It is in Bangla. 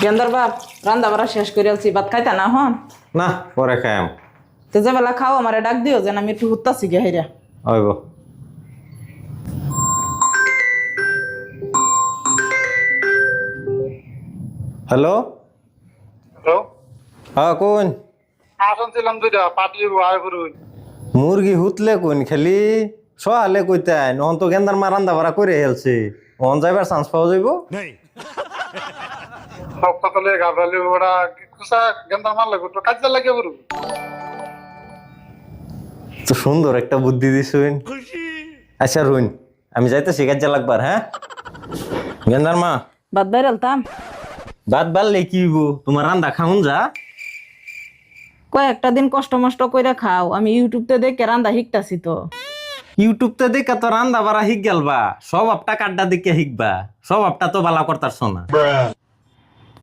গেন্দার বাপ রান্না বাড়া শেষ করে আলছি, ভাত খাইতা না হন? না পরে খাইম। তো যে বেলা খাও আমারে ডাক দিও, যেন আমি একটু হুত্তাছি গে হেরা। হইব। হ্যালো হ্যালো, হ্যাঁ কোন? শুনছিলাম দুইটা পার্টি আয় করুন। মুরগি হুতলে কোন খালি সহালে কইতাই নহন তো গেন্দার মা রান্দা বাড়া করে হেলছে, নহন যাইবার চান্স পাওয়া যাইব। সব সকালে গাভরালি ওরা কুসা গেন্দার মারলে তো কাজে লাগে করুন। তো সুন্দর একটা বুদ্ধি দিছুন। আচ্ছা রুইন, আমি যাইতেছি কাজে লাগবার। হ্যাঁ গেন্দার মা, ভাত বাইরে আলতাম। বাদ বাড়লে কি হইব, তোমার রান্দা খাউন যা। কয়েকটা দিন কষ্ট মষ্ট কইরা খাও, আমি ইউটিউবতে দেখে রান্দা শিখতাছি তো। ইউটিউবতে দেখে তো রান্দা বাড়া শিখ গেলবা, সব আপটা কাড্ডা দেখে শিখবা, সব আপটা তো বালা করতারছ না।